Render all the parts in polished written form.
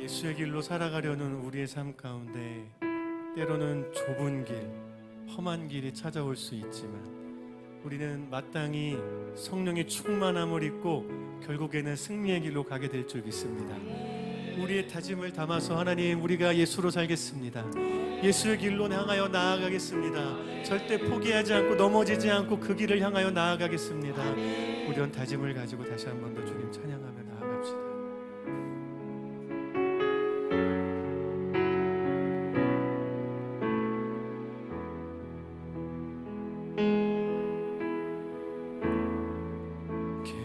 예수의 길로 살아가려는 우리의 삶 가운데 때로는 좁은 길, 험한 길이 찾아올 수 있지만 우리는 마땅히 성령의 충만함을 입고 결국에는 승리의 길로 가게 될 줄 믿습니다. 우리의 다짐을 담아서 하나님, 우리가 예수로 살겠습니다. 예수의 길로 향하여 나아가겠습니다. 절대 포기하지 않고 넘어지지 않고 그 길을 향하여 나아가겠습니다. 이런 다짐을 가지고 다시 한 번 더 주님 찬양하며 나아갑시다.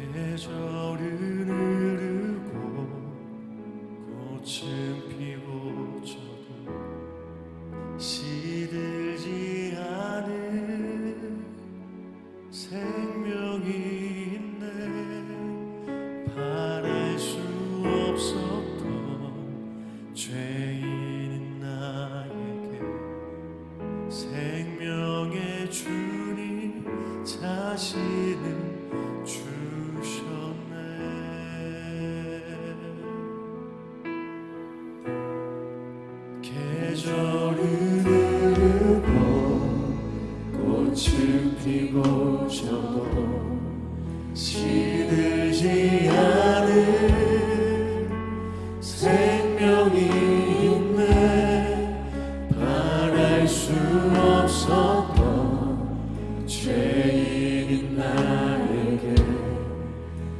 계절은 흐르고 꽃은 피고 져도 시들지 않은 생명이 있네. 바랄 수 없었던 죄인인 나에게 생명의 주님 자신을 주셨네. 계절은 흐르고 꽃은 피고 져도 시들지 않은 생명이 있네. 바랄 수 없었던 죄인인 나에게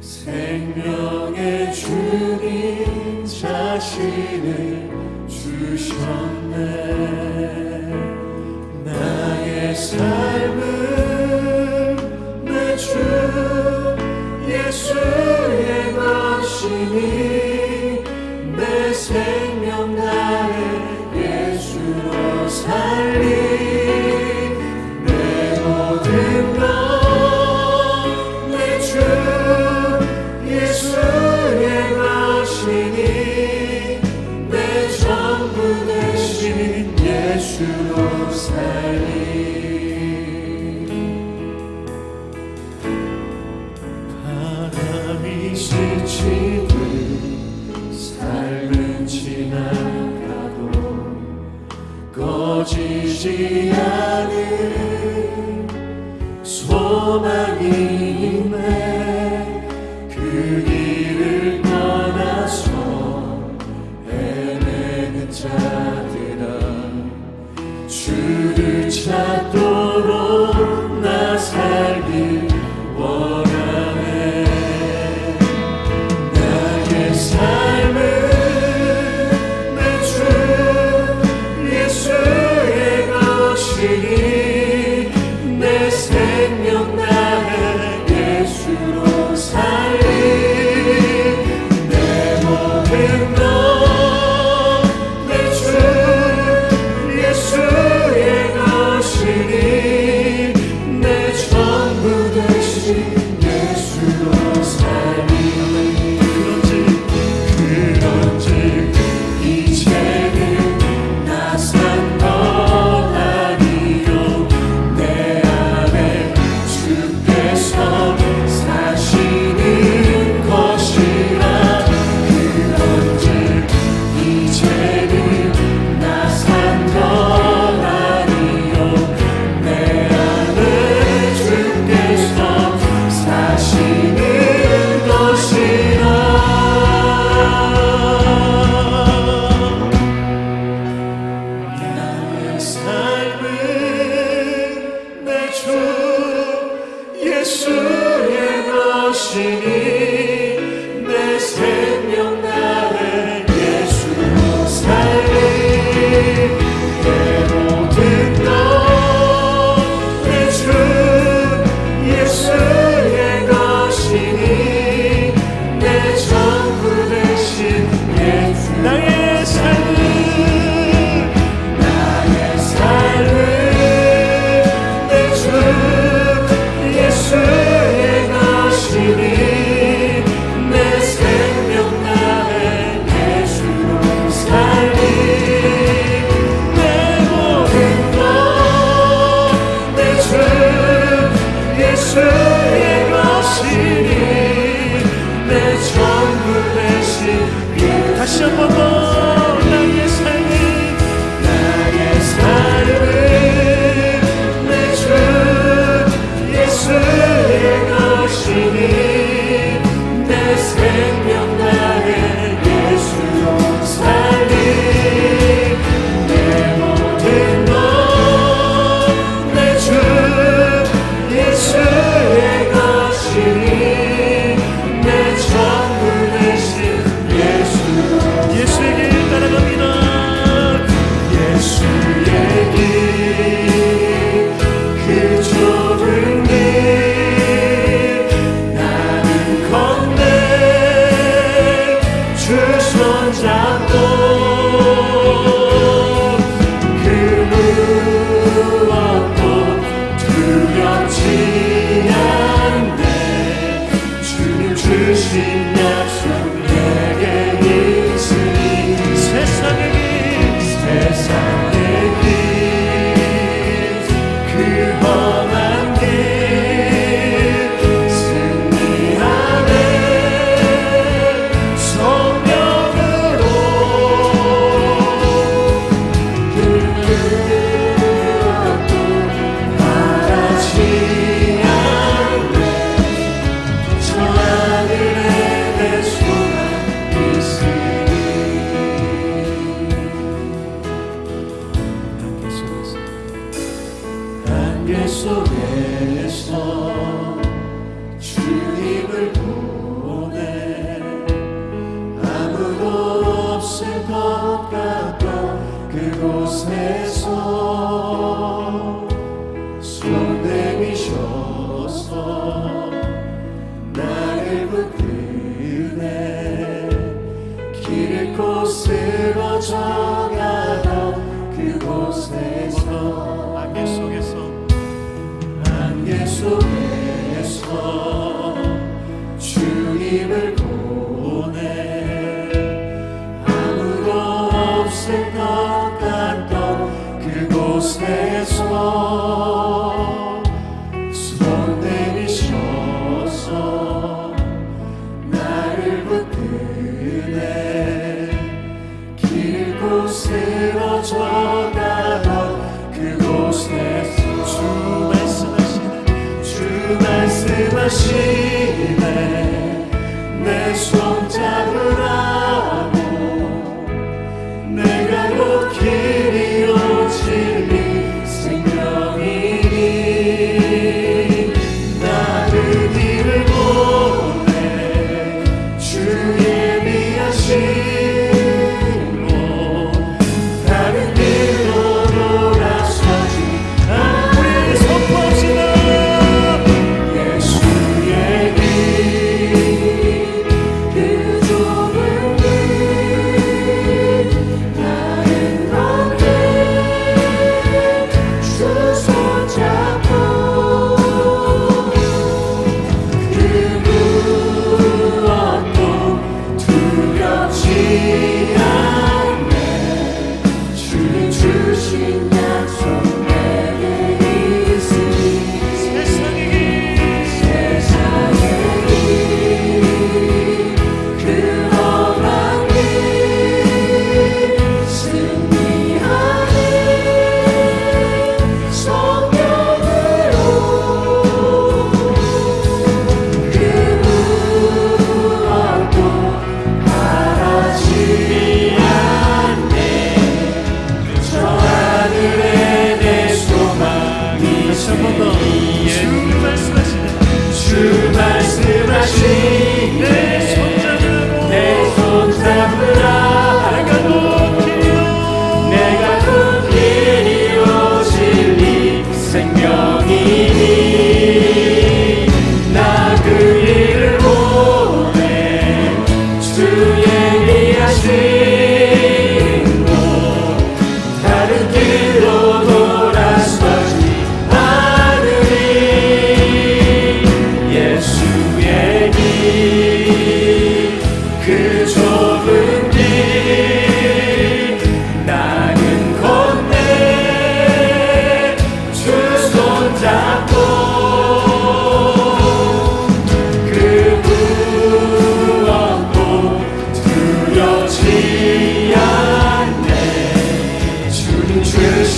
생명의 주님 자신을 주셨네. 나의 삶은 내 주 예수의 것이니 내 생명 나의 예수로 살리. 내 모든 것 내 주 예수의 것이니 내 전부 되신 예수로 살리. 바람이 스치듯 삶은 지나가도 꺼지지 않은 소망이 있네. 그 길을 떠나서 헤매는 자들아 주를 찾도록 나 살길 원하네. 나의 삶은 내 주 예수의 것이니 내 생명 나의 예수로 살리. 내 모든 것 내 주 예수의 것이니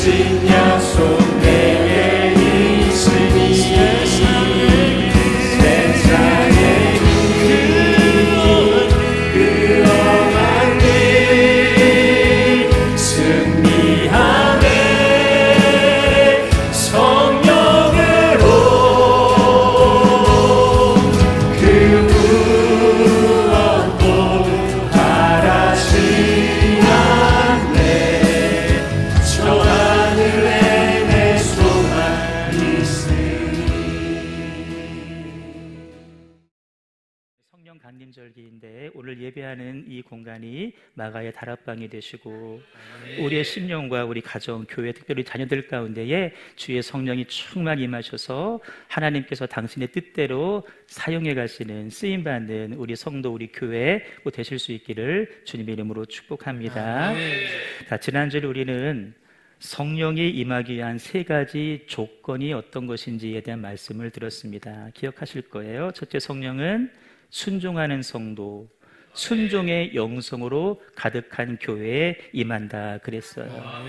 주신 약속 내게 있으니 세상의 그 험한 길 승리하네 성령으로 그 무엇도 바라지 않네 저 하늘에 내 소망 있으니. 성령 강림절기인데 오늘 예배하는 이 공간이 마가의 다락방이 되시고 우리의 심령과 우리 가정, 교회, 특별히 자녀들 가운데에 주의 성령이 충만히 임하셔서 하나님께서 당신의 뜻대로 사용해 가시는 쓰임받는 우리 성도, 우리 교회 꼭 되실 수 있기를 주님의 이름으로 축복합니다. 자, 지난주에 우리는 성령이 임하기 위한 세 가지 조건이 어떤 것인지에 대한 말씀을 들었습니다. 기억하실 거예요. 첫째, 성령은 순종하는 성도, 순종의 영성으로 가득한 교회에 임한다 그랬어요.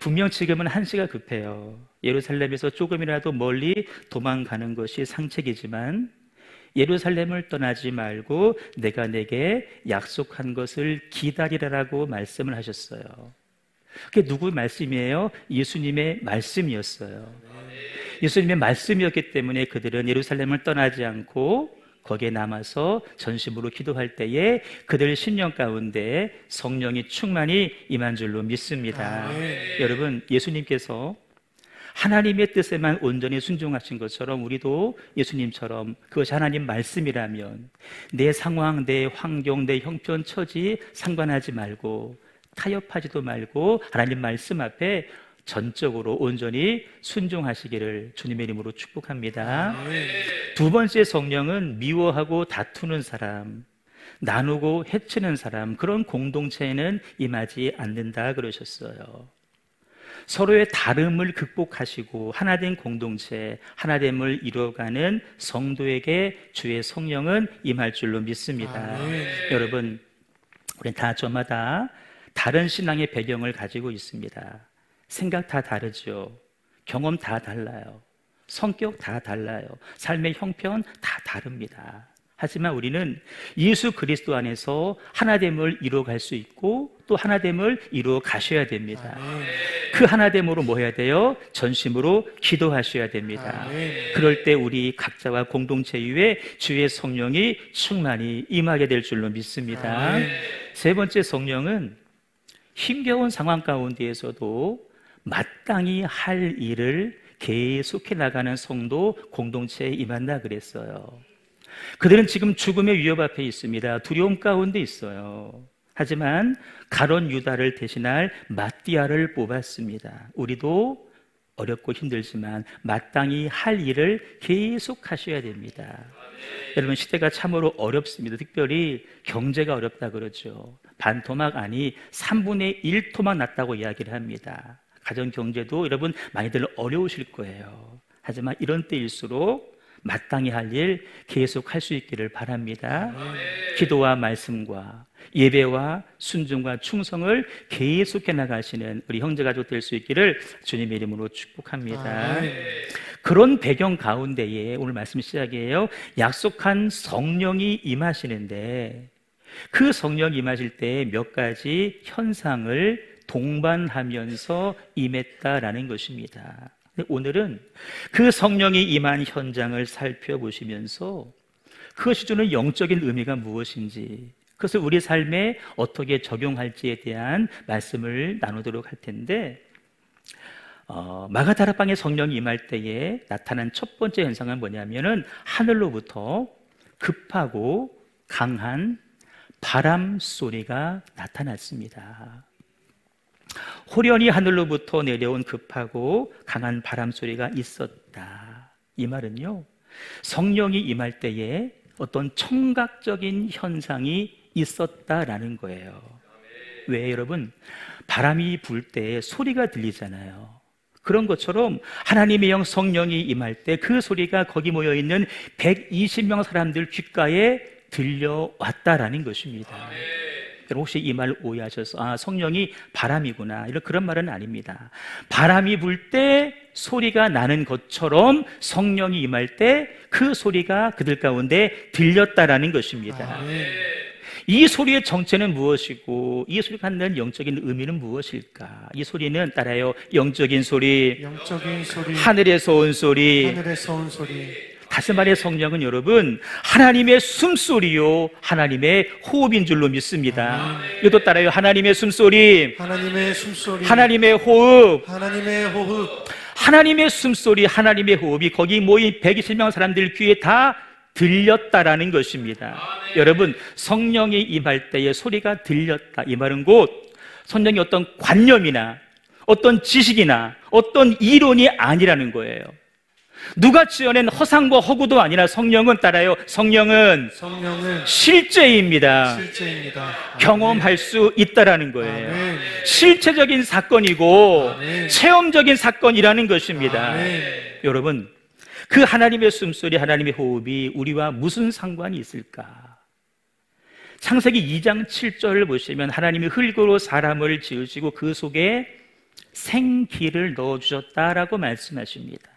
분명 지금은 한시가 급해요. 예루살렘에서 조금이라도 멀리 도망가는 것이 상책이지만 예루살렘을 떠나지 말고 내가 내게 약속한 것을 기다리라라고 말씀을 하셨어요. 그게 누구의 말씀이에요? 예수님의 말씀이었어요. 예수님의 말씀이었기 때문에 그들은 예루살렘을 떠나지 않고 거기에 남아서 전심으로 기도할 때에 그들 심령 가운데 성령이 충만히 임한 줄로 믿습니다. 여러분, 예수님께서 하나님의 뜻에만 온전히 순종하신 것처럼 우리도 예수님처럼 그것이 하나님 말씀이라면 내 상황, 내 환경, 내 형편, 처지 상관하지 말고 타협하지도 말고 하나님 말씀 앞에 전적으로 온전히 순종하시기를 주님의 이름으로 축복합니다. 두 번째, 성령은 미워하고 다투는 사람, 나누고 해치는 사람, 그런 공동체에는 임하지 않는다 그러셨어요. 서로의 다름을 극복하시고 하나된 공동체, 하나됨을 이루어가는 성도에게 주의 성령은 임할 줄로 믿습니다. 여러분, 우리 다 저마다 다른 신앙의 배경을 가지고 있습니다. 생각 다 다르죠. 경험 다 달라요. 성격 다 달라요. 삶의 형편 다 다릅니다. 하지만 우리는 예수 그리스도 안에서 하나됨을 이루어갈 수 있고 또 하나됨을 이루어 가셔야 됩니다. 그 하나됨으로 뭐 해야 돼요? 전심으로 기도하셔야 됩니다. 그럴 때 우리 각자와 공동체 위에 주의 성령이 충만히 임하게 될 줄로 믿습니다. 세 번째, 성령은 힘겨운 상황 가운데에서도 마땅히 할 일을 계속해 나가는 성도 공동체에 임한다 그랬어요. 그들은 지금 죽음의 위협 앞에 있습니다. 두려움 가운데 있어요. 하지만 가론 유다를 대신할 마띠아를 뽑았습니다. 우리도 어렵고 힘들지만 마땅히 할 일을 계속 하셔야 됩니다. 여러분, 시대가 참으로 어렵습니다. 특별히 경제가 어렵다 그러죠. 반토막 아니 3분의 1토막 났다고 이야기를 합니다. 가정 경제도 여러분 많이들 어려우실 거예요. 하지만 이런 때일수록 마땅히 할 일 계속 할 수 있기를 바랍니다. 기도와 말씀과 예배와 순종과 충성을 계속해 나가시는 우리 형제가족 될 수 있기를 주님의 이름으로 축복합니다. 그런 배경 가운데에 오늘 말씀 시작이에요. 약속한 성령이 임하시는데 그 성령이 임하실 때 몇 가지 현상을 동반하면서 임했다라는 것입니다. 오늘은 그 성령이 임한 현장을 살펴보시면서 그것이 주는 영적인 의미가 무엇인지, 그것을 우리 삶에 어떻게 적용할지에 대한 말씀을 나누도록 할 텐데, 마가다락방에 성령이 임할 때에 나타난 첫 번째 현상은 뭐냐면은 하늘로부터 급하고 강한 바람 소리가 나타났습니다. 호련히 하늘로부터 내려온 급하고 강한 바람 소리가 있었다. 이 말은요, 성령이 임할 때에 어떤 청각적인 현상이 있었다라는 거예요. 왜 여러분? 바람이 불 때 소리가 들리잖아요. 그런 것처럼 하나님의 영 성령이 임할 때 그 소리가 거기 모여있는 120명 사람들 귓가에 들려왔다라는 것입니다. 여러분 혹시 이 말 오해하셔서 성령이 바람이구나 이런 그런 말은 아닙니다. 바람이 불 때 소리가 나는 것처럼 성령이 임할 때 그 소리가 그들 가운데 들렸다라는 것입니다. 이 소리의 정체는 무엇이고 이 소리가 갖는 영적인 의미는 무엇일까? 이 소리는 따라요, 영적인 소리, 하늘에서 온 소리. 다시 말해 성령은 여러분 하나님의 숨소리요 하나님의 호흡인 줄로 믿습니다. 이것도 따라요, 하나님의 숨소리, 하나님의 호흡. 하나님의 숨소리, 하나님의 호흡이 거기 모인 120명 사람들 귀에 다 들렸다라는 것입니다. 여러분, 성령이 임할 때의 소리가 들렸다, 이 말은 곧 성령이 어떤 관념이나 어떤 지식이나 어떤 이론이 아니라는 거예요. 누가 지어낸 허상과 허구도 아니라 성령은 따라요, 성령은 실제입니다. 경험할 수 있다라는 거예요. 실체적인 사건이고 체험적인 사건이라는 것입니다. 여러분, 그 하나님의 숨소리, 하나님의 호흡이 우리와 무슨 상관이 있을까? 창세기 2장 7절을 보시면 하나님이 흙으로 사람을 지으시고 그 속에 생기를 넣어주셨다라고 말씀하십니다.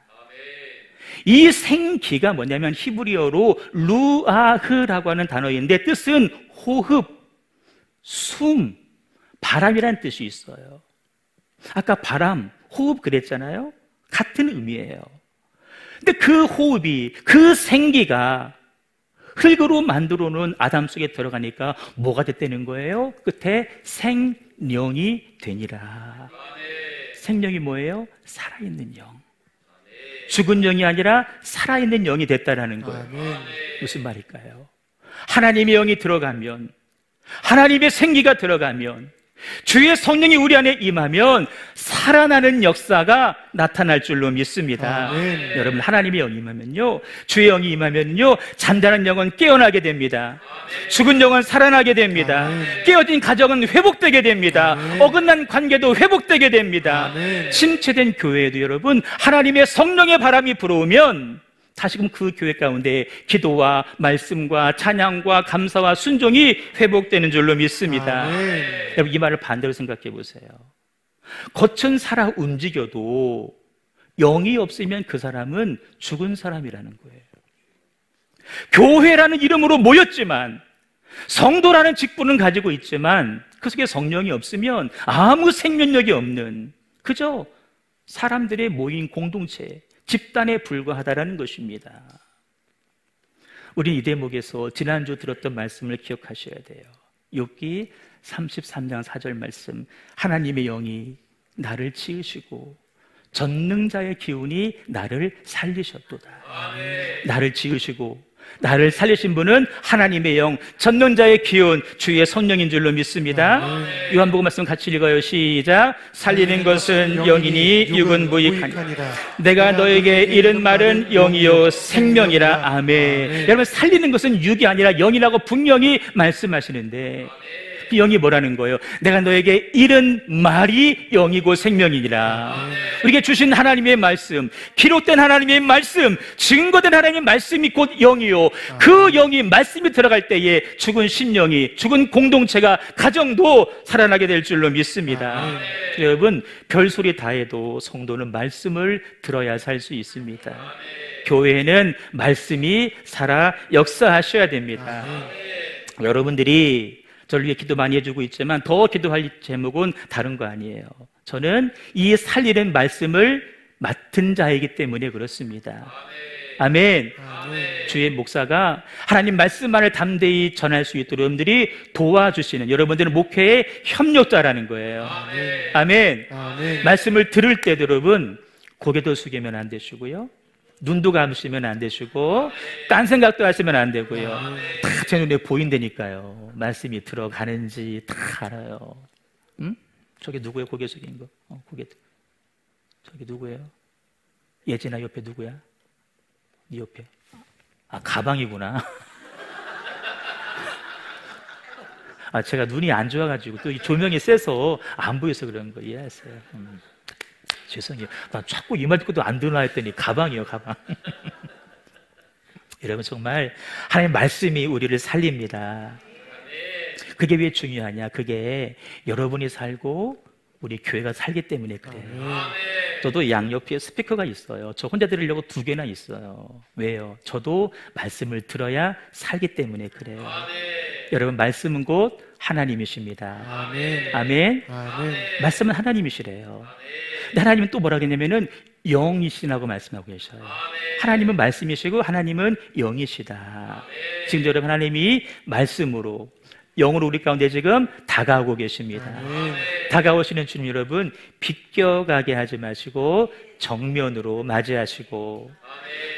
이 생기가 뭐냐면 히브리어로 루아흐라고 하는 단어인데 뜻은 호흡, 숨, 바람이라는 뜻이 있어요. 아까 바람, 호흡 그랬잖아요. 같은 의미예요. 근데 그 호흡이, 그 생기가 흙으로 만들어 놓은 아담 속에 들어가니까 뭐가 됐다는 거예요? 끝에 생령이 되니라. 생령이 뭐예요? 살아있는 영. 죽은 영이 아니라 살아있는 영이 됐다라는 거예요. 무슨 말일까요? 하나님의 영이 들어가면, 하나님의 생기가 들어가면, 주의 성령이 우리 안에 임하면 살아나는 역사가 나타날 줄로 믿습니다. 여러분, 하나님의 영이 임하면요, 주의 영이 임하면요, 잠자는 영은 깨어나게 됩니다. 죽은 영은 살아나게 됩니다. 깨어진 가정은 회복되게 됩니다. 어긋난 관계도 회복되게 됩니다. 침체된 교회에도 여러분, 하나님의 성령의 바람이 불어오면 다시금 그 교회 가운데 기도와 말씀과 찬양과 감사와 순종이 회복되는 줄로 믿습니다. 여러분, 이 말을 반대로 생각해 보세요. 겉은 살아 움직여도 영이 없으면 그 사람은 죽은 사람이라는 거예요. 교회라는 이름으로 모였지만, 성도라는 직분은 가지고 있지만 그 속에 성령이 없으면 아무 생명력이 없는, 그저 사람들의 모인 공동체, 집단에 불과하다라는 것입니다. 우리 이 대목에서 지난주 들었던 말씀을 기억하셔야 돼요. 욥기 33장 4절 말씀, 하나님의 영이 나를 지으시고 전능자의 기운이 나를 살리셨도다. 나를 지으시고 나를 살리신 분은 하나님의 영, 전능자의 기운, 주의 성령인 줄로 믿습니다. 요한복음 말씀 같이 읽어요. 시작. 살리는 것은 영이니 육은 무익하니라. 내가 너에게 이른 말은 영이요 생명이라. 아멘. 여러분, 살리는 것은 육이 아니라 영이라고 분명히 말씀하시는데 그 영이 뭐라는 거예요? 내가 너에게 이른 말이 영이고 생명이니라. 우리에게 주신 하나님의 말씀, 기록된 하나님의 말씀, 증거된 하나님의 말씀이 곧 영이요, 그 영이 말씀이 들어갈 때에 죽은 심령이, 죽은 공동체가, 가정도 살아나게 될 줄로 믿습니다. 여러분, 별소리 다 해도 성도는 말씀을 들어야 살 수 있습니다. 교회는 말씀이 살아 역사하셔야 됩니다. 여러분들이 저를 위해 기도 많이 해주고 있지만 더 기도할 제목은 다른 거 아니에요. 저는 이 살리는 말씀을 맡은 자이기 때문에 그렇습니다. 아멘. 주의 목사가 하나님 말씀만을 담대히 전할 수 있도록 여러분들이 도와주시는, 여러분들은 목회의 협력자라는 거예요. 아멘. 말씀을 들을 때도 여러분 고개도 숙이면 안 되시고요, 눈도 감으시면 안 되시고, 딴 생각도 하시면 안 되고요. 다 제 눈에 보인다니까요. 말씀이 들어가는지 다 알아요. 응? 저게 누구예요? 고개 숙인 거. 고개. 저기 누구예요? 예진아 옆에 누구야? 네 옆에. 가방이구나. 제가 눈이 안 좋아가지고 또 이 조명이 세서 안 보여서 그런 거 이해하세요. 죄송해요. 나 자꾸 이 말 듣고도 안 들으나 했더니 가방이요, 가방. 여러분, 정말 하나님의 말씀이 우리를 살립니다. 그게 왜 중요하냐? 그게 여러분이 살고 우리 교회가 살기 때문에 그래요. 저도 양옆에 스피커가 있어요. 저 혼자 들으려고 2개나 있어요. 왜요? 저도 말씀을 들어야 살기 때문에 그래요. 여러분, 말씀은 곧 하나님이십니다. 아멘. 아멘. 아멘. 말씀은 하나님이시래요. 근데 하나님은 또 뭐라 그랬냐면은 영이시라고 말씀하고 계셔요. 하나님은 말씀이시고 하나님은 영이시다. 지금 여러분, 하나님이 말씀으로 영으로 우리 가운데 지금 다가오고 계십니다. 아멘. 다가오시는 주님 여러분, 비껴가게 하지 마시고 정면으로 맞이하시고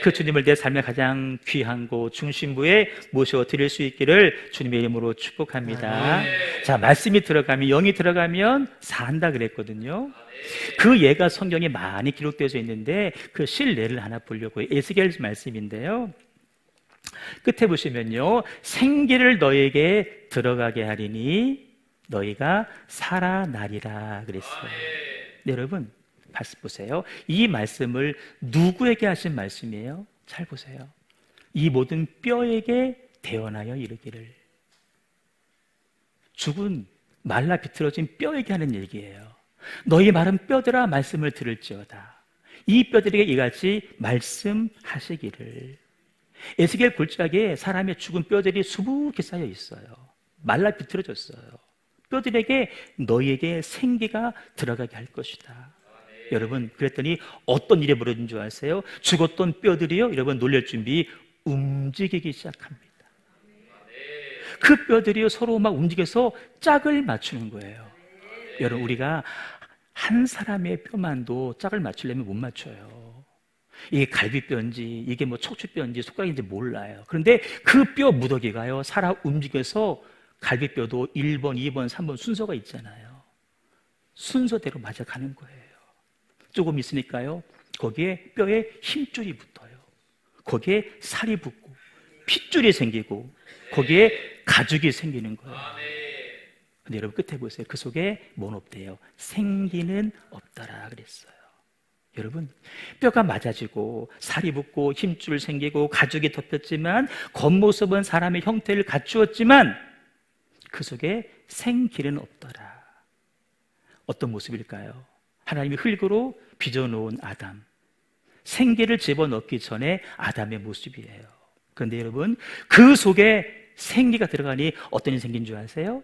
그 주님을 내 삶의 가장 귀한 곳 중심부에 모셔드릴 수 있기를 주님의 이름으로 축복합니다. 자, 말씀이 들어가면, 영이 들어가면 산다 그랬거든요. 그 예가 성경에 많이 기록되어져 있는데 그 실례를 하나 보려고 해요. 에스겔 말씀인데요, 끝에 보시면요, 생기를 너에게 들어가게 하리니 너희가 살아나리라 그랬어요. 네, 여러분 보세요. 이 말씀을 누구에게 하신 말씀이에요? 잘 보세요. 이 모든 뼈에게 대언하여 이르기를. 죽은 말라 비틀어진 뼈에게 하는 얘기예요. 너희 마른 뼈들아 말씀을 들을지어다. 이 뼈들에게 이같이 말씀하시기를. 에스겔 골짜기에 사람의 죽은 뼈들이 수북히 쌓여 있어요. 말라 비틀어졌어요. 뼈들에게 너희에게 생기가 들어가게 할 것이다. 여러분, 그랬더니 어떤 일이 벌어진 줄 아세요? 죽었던 뼈들이요, 여러분 놀랄 준비, 움직이기 시작합니다. 그 뼈들이요 서로 막 움직여서 짝을 맞추는 거예요. 여러분, 우리가 한 사람의 뼈만도 짝을 맞추려면 못 맞춰요. 이게 갈비뼈인지 이게 뭐 척추뼈인지 손가락인지 몰라요. 그런데 그 뼈 무더기가요 살아 움직여서 갈비뼈도 1번, 2번, 3번 순서가 있잖아요. 순서대로 맞아가는 거예요. 조금 있으니까요 거기에 뼈에 힘줄이 붙어요. 거기에 살이 붙고 핏줄이 생기고 거기에 가죽이 생기는 거예요. 근데 여러분 끝에 보세요. 그 속에 뭔 없대요? 생기는 없더라 그랬어요. 여러분, 뼈가 맞아지고 살이 붙고 힘줄 생기고 가죽이 덮였지만 겉모습은 사람의 형태를 갖추었지만 그 속에 생기는 없더라. 어떤 모습일까요? 하나님이 흙으로 빚어놓은 아담, 생기를 집어넣기 전에 아담의 모습이에요. 그런데 여러분, 그 속에 생기가 들어가니 어떤 일이 생긴 줄 아세요?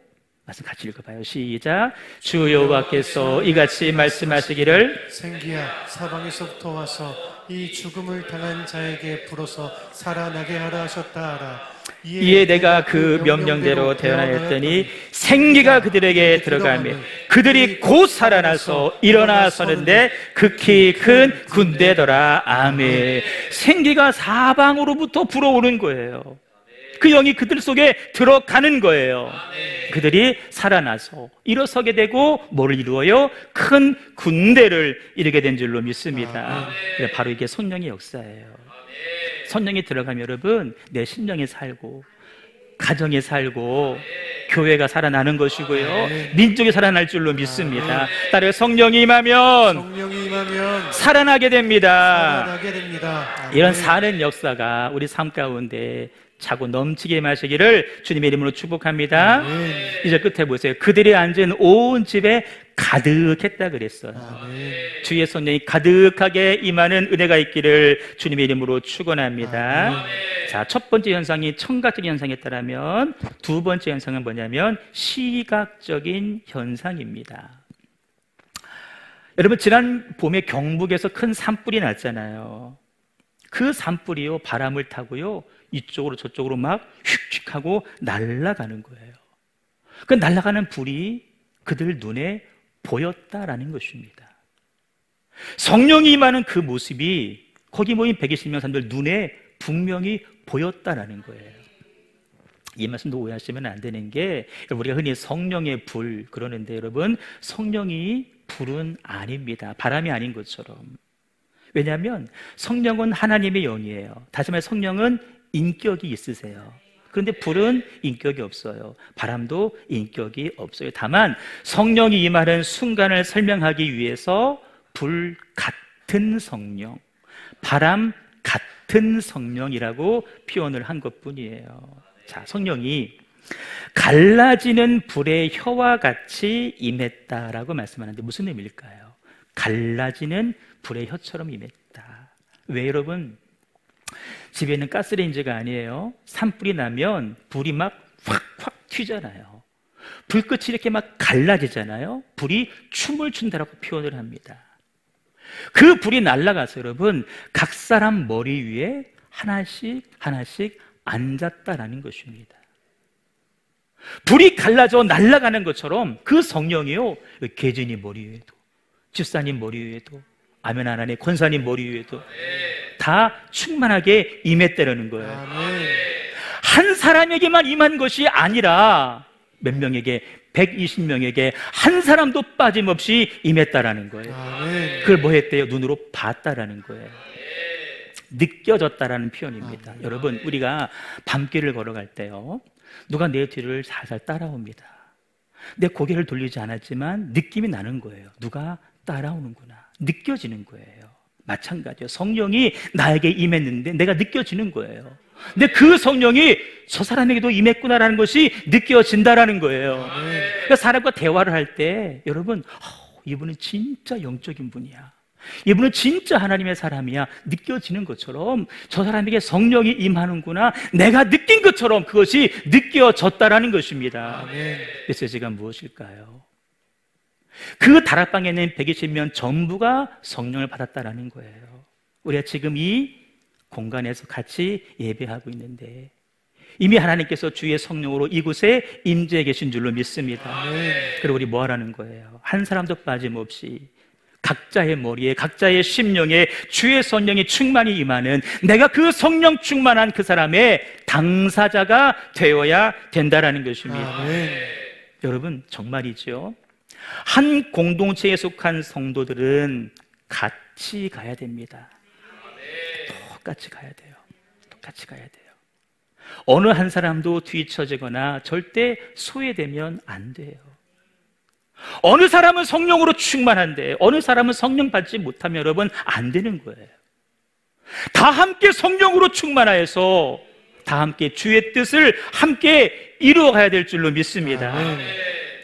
말씀 같이 읽어봐요. 시작. 주 여호와께서 이같이 말씀하시기를, 생기야, 사방에서부터 와서 이 죽음을 당한 자에게 불어서 살아나게 하라 하셨다 하라. 이에 내가 그 명령대로 대언하였더니 생기가 그들에게 들어가며 그들이 곧 살아나서 일어나 서는데 극히 큰 군대더라. 아멘. 생기가 사방으로부터 불어오는 거예요. 그 영이 그들 속에 들어가는 거예요. 그들이 살아나서 일어서게 되고 뭐를 이루어요? 큰 군대를 이루게 된 줄로 믿습니다. 바로 이게 성령의 역사예요. 성령이 들어가면 여러분 내 심령이 살고 가정이 살고 교회가 살아나는 것이고요 민족이 살아날 줄로 믿습니다. 따라서 성령이 임하면 살아나게 됩니다. 이런 사는 역사가 우리 삶 가운데 차고 넘치게 마시기를 주님의 이름으로 축복합니다. 이제 끝에 보세요. 그들이 앉은 온 집에 가득했다 그랬어요. 주의 성령이 가득하게 임하는 은혜가 있기를 주님의 이름으로 축원합니다. 자, 첫 번째 현상이 청각적인 현상이었다면 두 번째 현상은 뭐냐면 시각적인 현상입니다. 여러분, 지난 봄에 경북에서 큰 산불이 났잖아요. 그 산불이요 바람을 타고요 이쪽으로 저쪽으로 막 휙휙하고 날아가는 거예요. 그 날아가는 불이 그들 눈에 보였다라는 것입니다. 성령이 임하는 그 모습이 거기 모인 120명 사람들 눈에 분명히 보였다라는 거예요. 이 말씀도 오해하시면 안 되는 게 우리가 흔히 성령의 불 그러는데 여러분 성령이 불은 아닙니다. 바람이 아닌 것처럼. 왜냐하면 성령은 하나님의 영이에요. 다시 말해 성령은 인격이 있으세요. 그런데 불은 인격이 없어요. 바람도 인격이 없어요. 다만 성령이 임하는 순간을 설명하기 위해서 불 같은 성령, 바람 같은 성령이라고 표현을 한 것뿐이에요. 자, 성령이 갈라지는 불의 혀와 같이 임했다라고 말씀하는데 무슨 의미일까요? 갈라지는 불의 혀처럼 임했다. 왜 여러분? 집에 있는 가스레인지가 아니에요. 산불이 나면 불이 막 확확 튀잖아요. 불끝이 이렇게 막 갈라지잖아요. 불이 춤을 춘다라고 표현을 합니다. 그 불이 날아가서 여러분 각 사람 머리 위에 하나씩 하나씩 앉았다라는 것입니다. 불이 갈라져 날아가는 것처럼 그 성령이요, 계진이 머리 위에도, 집사님 머리 위에도, 아멘 하나님 권사님 머리 위에도 다 충만하게 임했다는 거예요. 한 사람에게만 임한 것이 아니라 몇 명에게, 120명에게 한 사람도 빠짐없이 임했다라는 거예요. 그걸 뭐 했대요? 눈으로 봤다라는 거예요. 느껴졌다라는 표현입니다. 여러분, 우리가 밤길을 걸어갈 때요, 누가 내 뒤를 살살 따라옵니다. 내 고개를 돌리지 않았지만 느낌이 나는 거예요. 누가 따라오는구나. 느껴지는 거예요. 마찬가지예요. 성령이 나에게 임했는데 내가 느껴지는 거예요. 근데 그 성령이 저 사람에게도 임했구나라는 것이 느껴진다라는 거예요. 그러니까 사람과 대화를 할 때 여러분, 이분은 진짜 영적인 분이야, 이분은 진짜 하나님의 사람이야 느껴지는 것처럼 저 사람에게 성령이 임하는구나, 내가 느낀 것처럼 그것이 느껴졌다라는 것입니다. 메시지가 무엇일까요? 그 다락방에 있는 120명 전부가 성령을 받았다라는 거예요. 우리가 지금 이 공간에서 같이 예배하고 있는데 이미 하나님께서 주의 성령으로 이곳에 임재해 계신 줄로 믿습니다. 그리고 우리 뭐 하라는 거예요? 한 사람도 빠짐없이 각자의 머리에, 각자의 심령에 주의 성령이 충만히 임하는, 내가 그 성령 충만한 그 사람의 당사자가 되어야 된다라는 것입니다. 여러분, 정말이죠. 한 공동체에 속한 성도들은 같이 가야 됩니다. 똑같이 가야 돼요. 똑같이 가야 돼요. 어느 한 사람도 뒤처지거나 절대 소외되면 안 돼요. 어느 사람은 성령으로 충만한데 어느 사람은 성령 받지 못하면 여러분 안 되는 거예요. 다 함께 성령으로 충만하여서 다 함께 주의 뜻을 함께 이루어가야 될 줄로 믿습니다.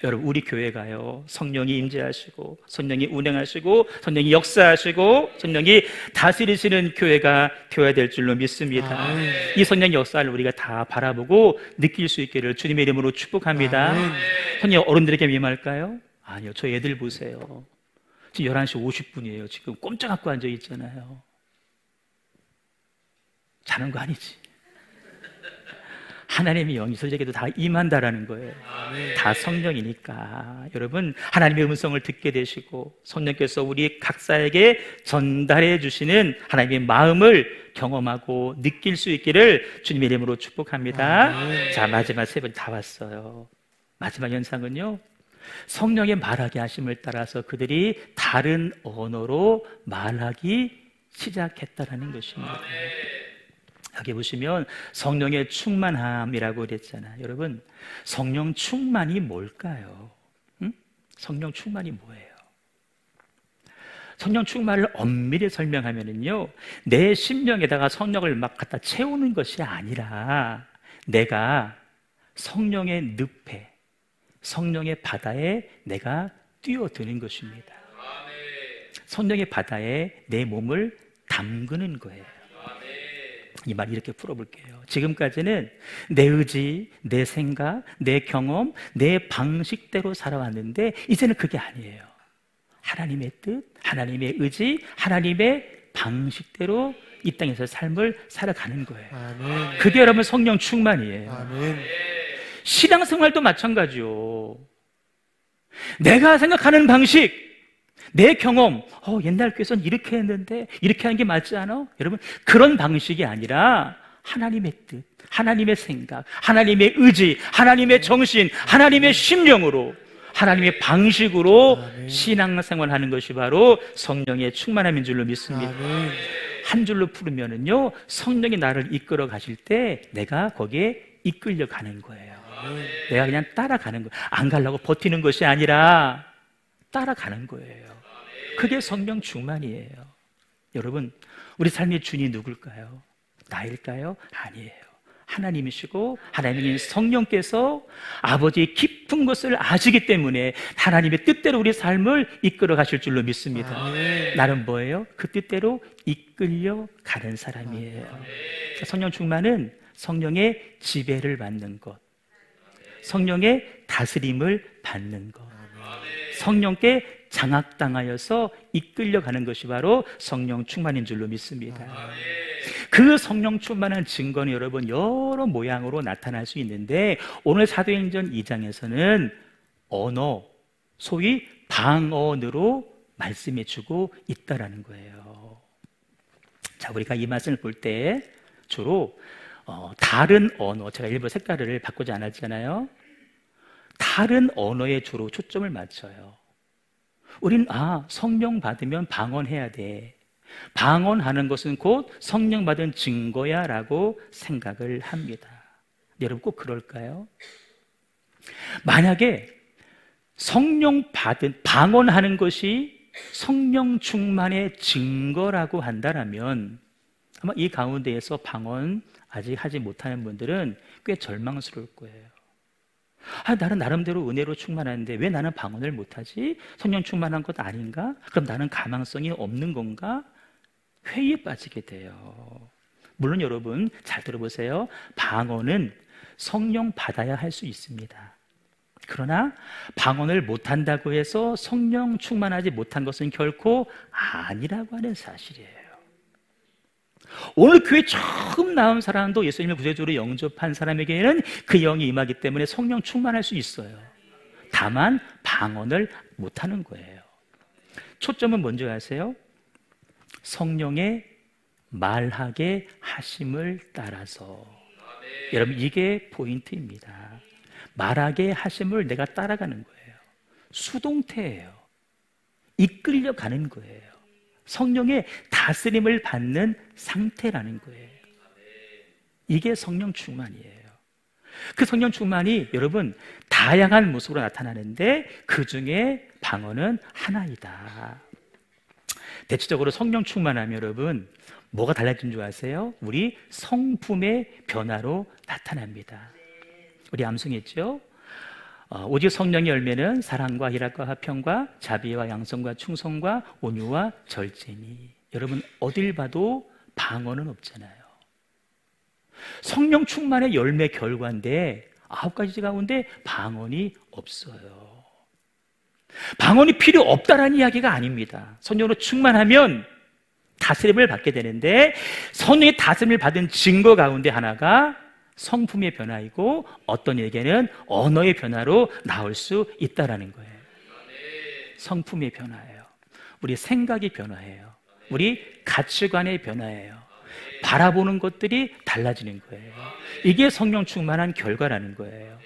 여러분, 우리 교회가요, 성령이 임재하시고 성령이 운행하시고 성령이 역사하시고 성령이 다스리시는 교회가 되어야 될 줄로 믿습니다. 이 성령의 역사를 우리가 다 바라보고 느낄 수 있기를 주님의 이름으로 축복합니다. 성령 어른들에게 임할까요? 아니요, 저 애들 보세요. 지금 11시 50분이에요 지금 꼼짝 않고 앉아 있잖아요. 자는 거 아니지? 하나님의 영이 저에게도 다 임한다라는 거예요. 다 성령이니까 여러분, 하나님의 음성을 듣게 되시고 성령께서 우리 각자에게 전달해 주시는 하나님의 마음을 경험하고 느낄 수 있기를 주님의 이름으로 축복합니다. 자, 마지막 세 번 다 왔어요. 마지막 현상은요, 성령의 말하게 하심을 따라서 그들이 다른 언어로 말하기 시작했다라는 것입니다. 여기 보시면 성령의 충만함이라고 그랬잖아요. 여러분, 성령 충만이 뭘까요? 성령 충만이 뭐예요? 성령 충만을 엄밀히 설명하면은요, 내 심령에다가 성령을 막 갖다 채우는 것이 아니라 내가 성령의 늪에, 성령의 바다에 내가 뛰어드는 것입니다. 성령의 바다에 내 몸을 담그는 거예요. 이 말 이렇게 풀어볼게요. 지금까지는 내 의지, 내 생각, 내 경험, 내 방식대로 살아왔는데 이제는 그게 아니에요. 하나님의 뜻, 하나님의 의지, 하나님의 방식대로 이 땅에서 삶을 살아가는 거예요. 아멘. 그게 여러분 성령 충만이에요. 아멘. 신앙생활도 마찬가지요. 내가 생각하는 방식, 내 경험, 옛날 교회에서는 이렇게 했는데 이렇게 하는 게 맞지 않아? 여러분, 그런 방식이 아니라 하나님의 뜻, 하나님의 생각, 하나님의 의지, 하나님의 정신, 하나님의 심령으로, 하나님의 방식으로 신앙생활하는 것이 바로 성령의 충만함인 줄로 믿습니다. 한 줄로 풀으면은요, 성령이 나를 이끌어 가실 때 내가 거기에 이끌려 가는 거예요. 내가 그냥 따라가는 거예요. 안 가려고 버티는 것이 아니라 따라가는 거예요. 그게 성령 충만이에요. 여러분, 우리 삶의 주인이 누굴까요? 나일까요? 아니에요. 하나님이시고 하나님인 성령께서 아버지의 깊은 것을 아시기 때문에 하나님의 뜻대로 우리 삶을 이끌어 가실 줄로 믿습니다. 나는 뭐예요? 그 뜻대로 이끌려 가는 사람이에요. 성령 충만은 성령의 지배를 받는 것, 성령의 다스림을 받는 것, 성령께 장악당하여서 이끌려가는 것이 바로 성령 충만인 줄로 믿습니다. 그 성령 충만한 증거는 여러분 여러 모양으로 나타날 수 있는데 오늘 사도행전 2장에서는 언어, 소위 방언으로 말씀해 주고 있다라는 거예요. 자, 우리가 이 말씀을 볼 때 주로 다른 언어, 제가 일부 색깔을 바꾸지 않았잖아요. 다른 언어에 주로 초점을 맞춰요. 우린 성령 받으면 방언해야 돼, 방언하는 것은 곧 성령 받은 증거야 라고 생각을 합니다. 여러분 꼭 그럴까요? 만약에 성령 받은 방언하는 것이 성령 충만의 증거라고 한다면 아마 이 가운데에서 방언 아직 하지 못하는 분들은 꽤 절망스러울 거예요. 나는 나름대로 은혜로 충만한데 왜 나는 방언을 못하지? 성령 충만한 것 아닌가? 그럼 나는 가망성이 없는 건가? 회의에 빠지게 돼요. 물론 여러분 잘 들어보세요. 방언은 성령 받아야 할 수 있습니다. 그러나 방언을 못한다고 해서 성령 충만하지 못한 것은 결코 아니라고 하는 사실이에요. 오늘 교회 처음 나온 사람도 예수님을 구세주로 영접한 사람에게는 그 영이 임하기 때문에 성령 충만할 수 있어요. 다만 방언을 못하는 거예요. 초점은 뭔지 아세요? 성령의 말하게 하심을 따라서. 여러분 이게 포인트입니다. 말하게 하심을 내가 따라가는 거예요. 수동태예요. 이끌려가는 거예요. 성령의 다스림을 받는 상태라는 거예요. 이게 성령 충만이에요. 그 성령 충만이 여러분 다양한 모습으로 나타나는데 그 중에 방언은 하나이다. 대체적으로 성령 충만하면 여러분 뭐가 달라진 줄 아세요? 우리 성품의 변화로 나타납니다. 우리 암송했죠? 오직 성령의 열매는 사랑과 희락과 화평과 자비와 양성과 충성과 온유와 절제니. 여러분 어딜 봐도 방언은 없잖아요. 성령 충만의 열매 결과인데 9가지 가운데 방언이 없어요. 방언이 필요 없다라는 이야기가 아닙니다. 성령으로 충만하면 다스림을 받게 되는데 성령의 다스림을 받은 증거 가운데 하나가 성품의 변화이고 어떤 얘기는 언어의 변화로 나올 수 있다라는 거예요. 성품의 변화예요. 우리 생각이 변화해요. 우리 가치관의 변화예요. 바라보는 것들이 달라지는 거예요. 이게 성령 충만한 결과라는 거예요.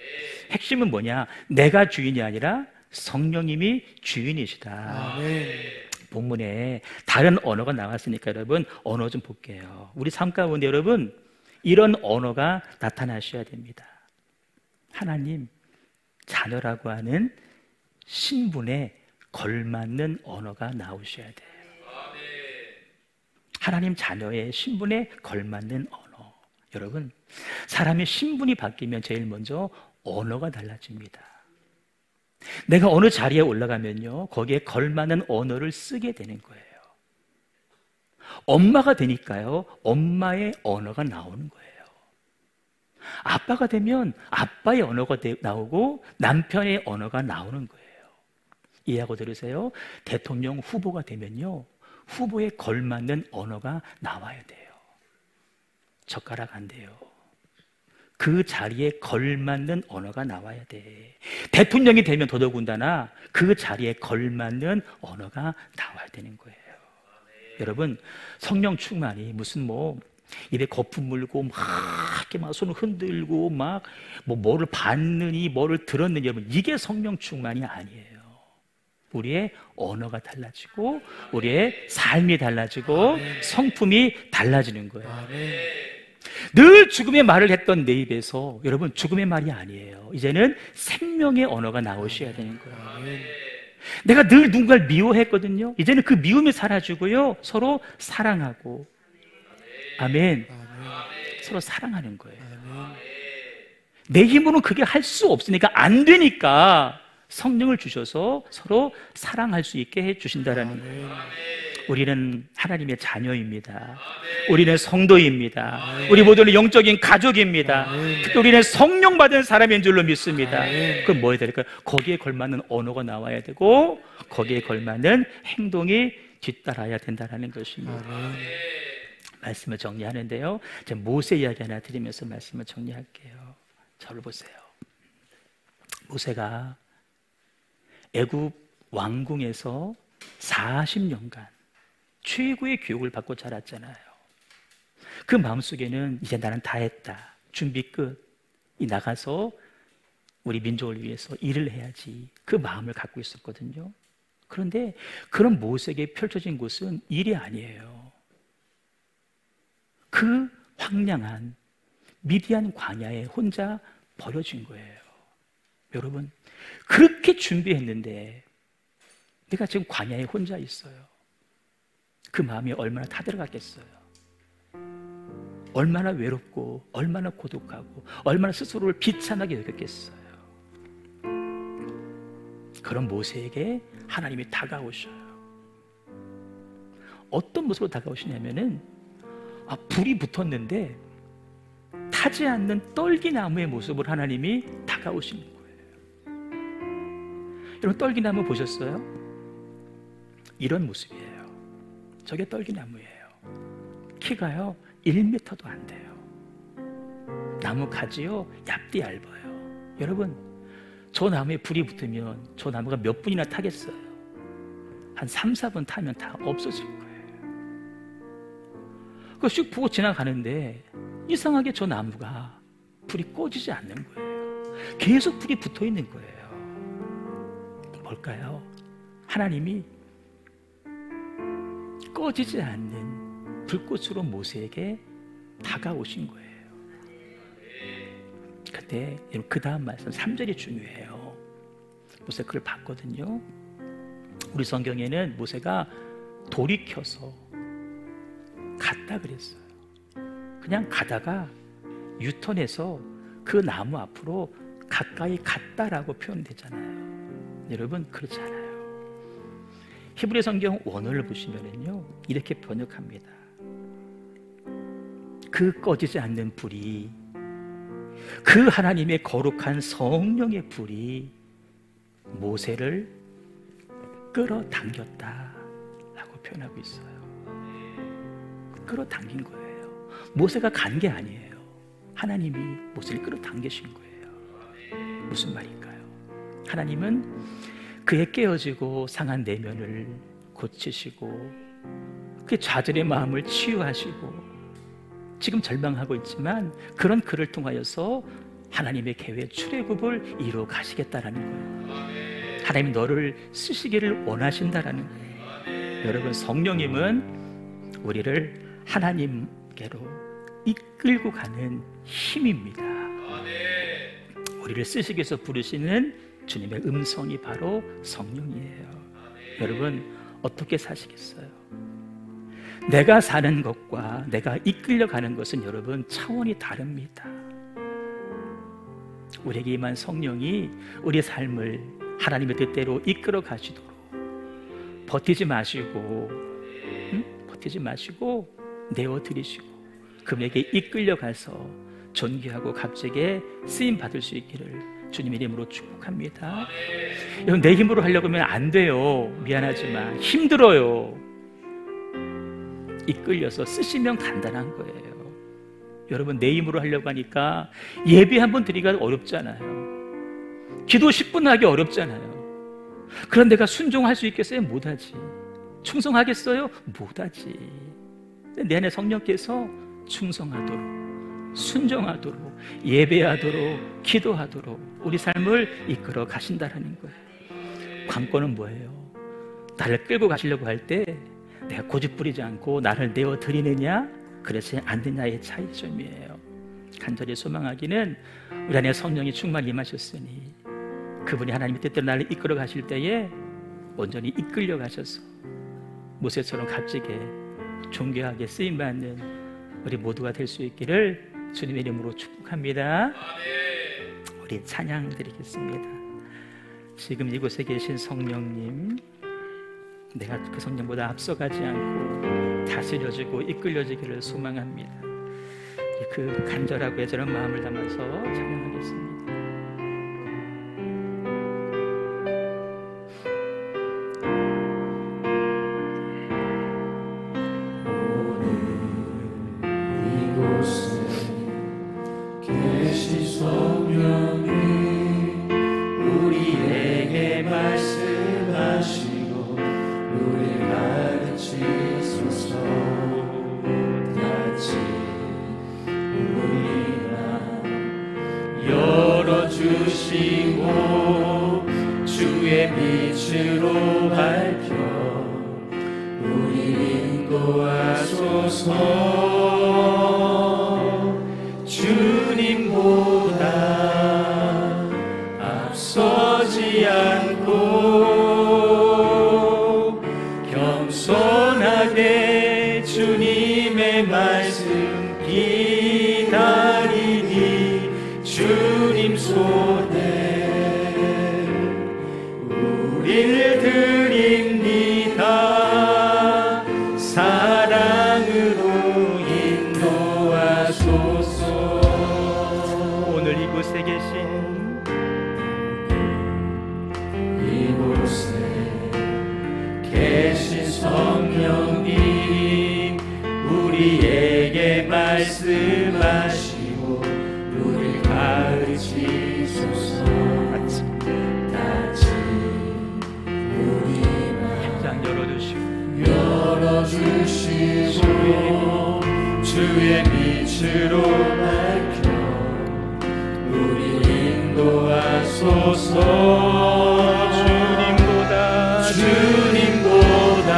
핵심은 뭐냐? 내가 주인이 아니라 성령님이 주인이시다. 본문에 다른 언어가 나왔으니까 여러분 언어 좀 볼게요. 우리 삶 가운데 여러분 이런 언어가 나타나셔야 됩니다. 하나님 자녀라고 하는 신분에 걸맞는 언어가 나오셔야 돼요. 하나님 자녀의 신분에 걸맞는 언어. 여러분 사람의 신분이 바뀌면 제일 먼저 언어가 달라집니다. 내가 어느 자리에 올라가면요 거기에 걸맞는 언어를 쓰게 되는 거예요. 엄마가 되니까요 엄마의 언어가 나오는 거예요. 아빠가 되면 아빠의 언어가 나오고 남편의 언어가 나오는 거예요. 이해하고 들으세요? 대통령 후보가 되면요 후보에 걸맞는 언어가 나와야 돼요. 젓가락 안 돼요. 그 자리에 걸맞는 언어가 나와야 돼. 대통령이 되면 더더군다나 그 자리에 걸맞는 언어가 나와야 되는 거예요. 여러분 성령 충만이 무슨 입에 거품 물고 막 이렇게 막 손을 흔들고 막 뭐를 받느니 뭐를 들었느니 여러분 이게 성령 충만이 아니에요. 우리의 언어가 달라지고 우리의 삶이 달라지고 성품이 달라지는 거예요. 늘 죽음의 말을 했던 내 입에서 여러분 죽음의 말이 아니에요. 이제는 생명의 언어가 나오셔야 되는 거예요. 내가 늘 누군가를 미워했거든요. 이제는 그 미움이 사라지고요 서로 사랑하고 아멘. 서로 사랑하는 거예요. 내 힘으로는 그게 할 수 없으니까, 안 되니까 성령을 주셔서 서로 사랑할 수 있게 해주신다라는 거예요. 우리는 하나님의 자녀입니다. 우리는 성도입니다. 우리 모두는 영적인 가족입니다. 특히 우리는 성령 받은 사람인 줄로 믿습니다. 그럼 뭐 해야 될까요? 거기에 걸맞는 언어가 나와야 되고 거기에 걸맞는 행동이 뒤따라야 된다는 것입니다. 말씀을 정리하는데요, 제가 모세 이야기 하나 드리면서 말씀을 정리할게요. 저를 보세요. 모세가 애굽 왕궁에서 40년간 최고의 교육을 받고 자랐잖아요. 그 마음속에는 이제 나는 다 했다, 준비 끝, 이 나가서 우리 민족을 위해서 일을 해야지, 그 마음을 갖고 있었거든요. 그런데 그런 모세에게 펼쳐진 곳은 일이 아니에요. 그 황량한 미디안 광야에 혼자 버려진 거예요. 여러분, 그렇게 준비했는데 내가 지금 광야에 혼자 있어요. 그 마음이 얼마나 타들어갔겠어요. 얼마나 외롭고 얼마나 고독하고 얼마나 스스로를 비참하게 여겼겠어요. 그런 모세에게 하나님이 다가오셔요. 어떤 모습으로 다가오시냐면은, 불이 붙었는데 타지 않는 떨기나무의 모습으로 하나님이 다가오시는 거예요. 여러분, 떨기나무 보셨어요? 이런 모습이에요. 저게 떨기나무예요. 키가요 1m도 안 돼요. 나무 가지요 얇디 얇아요. 여러분, 저 나무에 불이 붙으면 저 나무가 몇 분이나 타겠어요? 한 3, 4분 타면 다 없어질 거예요. 그거 슉 보고 지나가는데 이상하게 저 나무가 불이 꺼지지 않는 거예요. 계속 불이 붙어 있는 거예요. 뭘까요? 하나님이 꺼지지 않는 불꽃으로 모세에게 다가오신 거예요. 그때 그 다음 말씀 3절이 중요해요. 모세가 그걸 봤거든요. 우리 성경에는 모세가 돌이켜서 갔다 그랬어요. 그냥 가다가 유턴해서 그 나무 앞으로 가까이 갔다라고 표현되잖아요. 여러분, 그렇지 않아요. 히브리 성경 원어를 보시면은요, 이렇게 번역합니다. 그 꺼지지 않는 불이, 그 하나님의 거룩한 성령의 불이 모세를 끌어당겼다라고 표현하고 있어요. 끌어당긴 거예요. 모세가 간 게 아니에요. 하나님이 모세를 끌어당기신 거예요. 무슨 말일까요? 하나님은 그의 깨어지고 상한 내면을 고치시고 그 좌절의 마음을 치유하시고 지금 절망하고 있지만 그런 그를 통하여서 하나님의 계획 출애굽을 이루어 가시겠다라는 거예요. 하나님이 너를 쓰시기를 원하신다라는 거예요. 여러분, 성령님은 우리를 하나님께로 이끌고 가는 힘입니다. 우리를 쓰시기 위해서 부르시는 주님의 음성이 바로 성령이에요. 여러분, 어떻게 사시겠어요? 내가 사는 것과 내가 이끌려가는 것은 여러분 차원이 다릅니다. 우리에게 임한 성령이 우리의 삶을 하나님의 뜻대로 이끌어 가시도록 버티지 마시고 내어드리시고 그에게 이끌려가서 존귀하고 값지게 쓰임 받을 수 있기를 주님의 이름으로 축복합니다. 여러분, 내 힘으로 하려고 하면 안 돼요. 미안하지만 힘들어요. 이끌려서 쓰시면 간단한 거예요. 여러분, 내 힘으로 하려고 하니까 예배 한번 드리기가 어렵잖아요. 기도 10분 하기 어렵잖아요. 그럼 내가 순종할 수 있겠어요? 못하지. 충성하겠어요? 못하지. 내 안에 성령께서 충성하도록, 순종하도록, 예배하도록, 기도하도록 우리 삶을 이끌어 가신다라는 거예요. 관건은 뭐예요? 나를 끌고 가시려고 할 때 내가 고집부리지 않고 나를 내어드리느냐, 그렇지 않느냐의 차이점이에요. 간절히 소망하기는 우리 안에 성령이 충만히 임하셨으니 그분이 하나님의 뜻대로 나를 이끌어 가실 때에 온전히 이끌려 가셔서 모세처럼 값지게 존귀하게 쓰임받는 우리 모두가 될 수 있기를 주님의 이름으로 축복합니다. 우리 찬양 드리겠습니다. 지금 이곳에 계신 성령님, 내가 그 성령보다 앞서가지 않고 다스려지고 이끌려지기를 소망합니다. 그 간절하고 애절한 마음을 담아서 찬양하겠습니다. 이곳에 계신 성령이 우리에게 말씀하시고 우리 가르치소서. 같이 우리 맘 열어주시고 주의 빛으로 밝혀 우리 인도하소서. 주님보다 앞서지 않고 겸손하게 주님의 말씀 기다리니 주님 손에 우리를 드립니다. 사랑으로 인도하소서. 오늘 이곳에 계신 성령님 우리에게 말씀하시고 우리 가르치소서. 같이 우리 장 열어주시고 주의 빛으로 밝혀 우리 인도하소서. 주님보다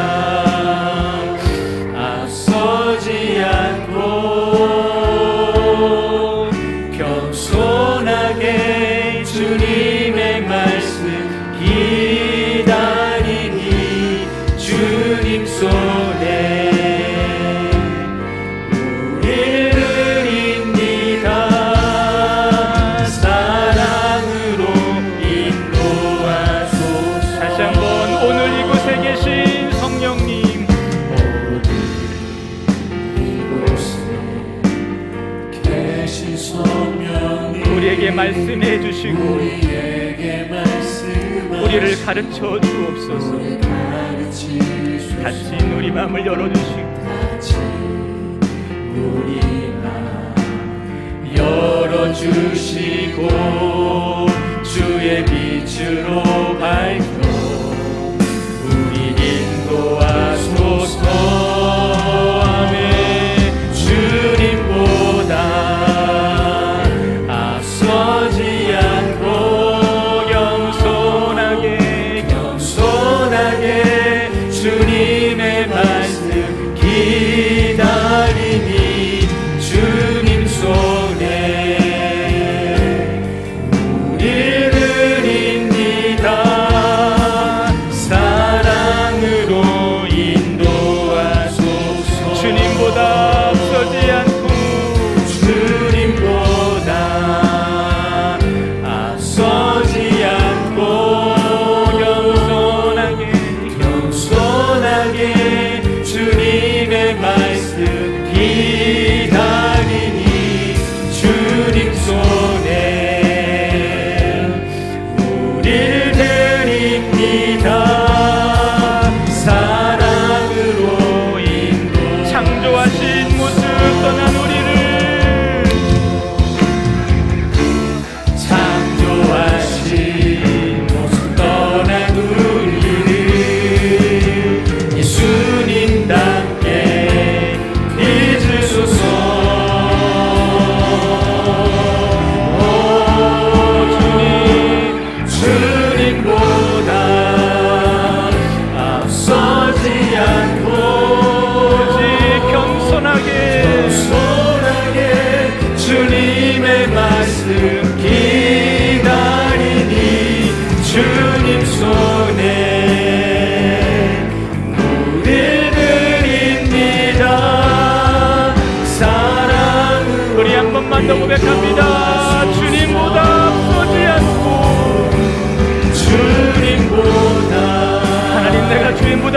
앞서지 않고 겸손하게 주님의 말씀 기다리니 주님 손에 우리를 드립니다. 사랑으로 인도하소서. 다시 한번 오늘 이곳에 계신 성령님, 이곳에 계신 성령님 우리에게 말씀해 주시고 우리를 가르쳐 주옵소서. 같이 우리 마음을 열어주시고 우리 맘 열어주시고 주의 빛으로 밝혀 우리 인도하소서. 아멘. 주님보다 앞서지 않고 겸손하게 주님의 말씀 기다리니 주님 손에 우리를 드립니다.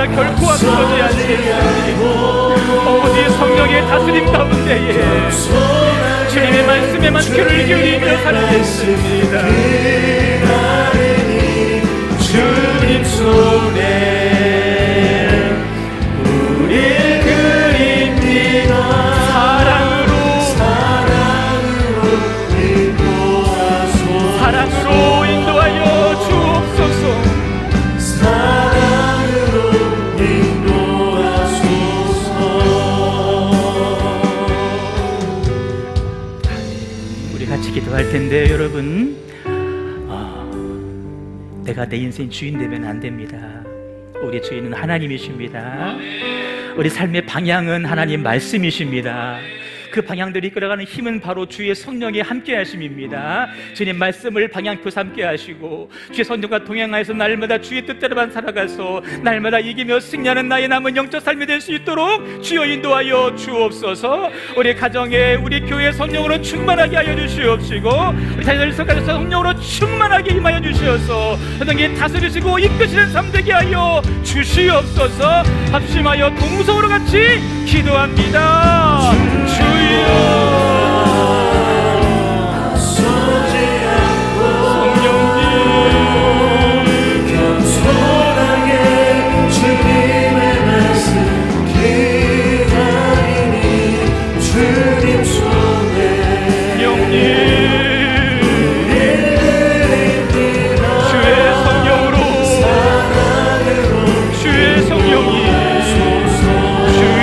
날마다 결코 앞서지 않겠습니다. 오직 성령의 다스림 가운데에 주님의 말씀에만 귀를 기울이며 살아겠습니다. 주님 손에 우릴 그립니다. 사랑으로 인도하여 주옵소서. 우리 같이 기도할 텐데 여러분, 내가 내 인생 주인 되면 안 됩니다. 우리 주인은 하나님이십니다. 우리 삶의 방향은 하나님 말씀이십니다. 그 방향들이 이끌어가는 힘은 바로 주의 성령의 함께 하심입니다. 주님 말씀을 방향표 삼게 하시고 주의 성령과 동행하여서 날마다 주의 뜻대로만 살아가서 날마다 이기며 승리하는 나의 남은 영적 삶이 될 수 있도록 주여 인도하여 주옵소서. 우리 가정에 우리 교회 성령으로 충만하게 하여 주시옵시고 우리 자녀들 속에서 성령으로 충만하게 임하여 주시어서 성령이 다스리시고 이끄시는 삶 되게 하여 주시옵소서. 합심하여 동성으로 같이 기도합니다. 주여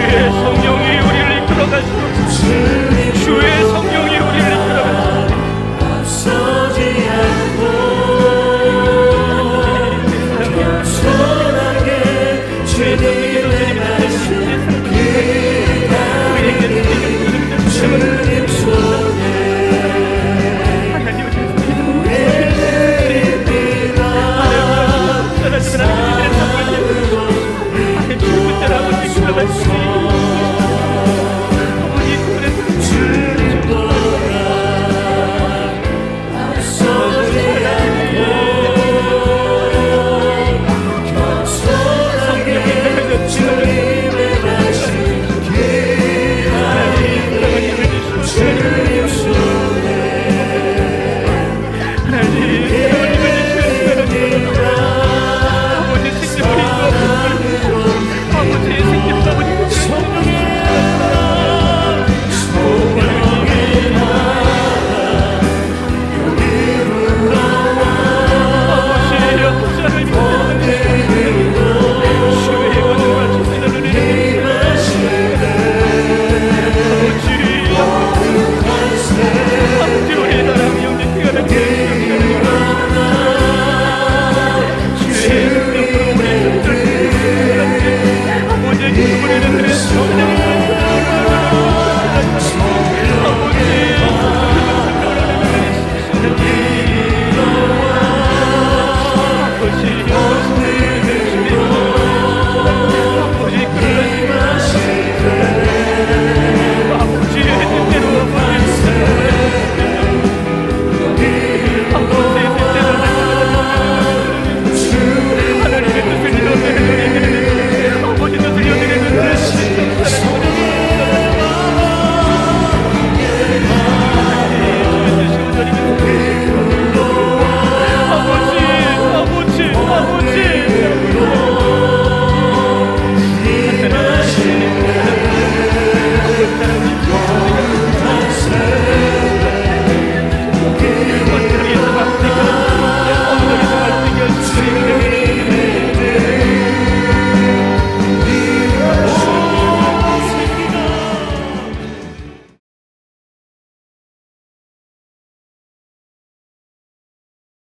주의 성령이 우리를 이끌어가시고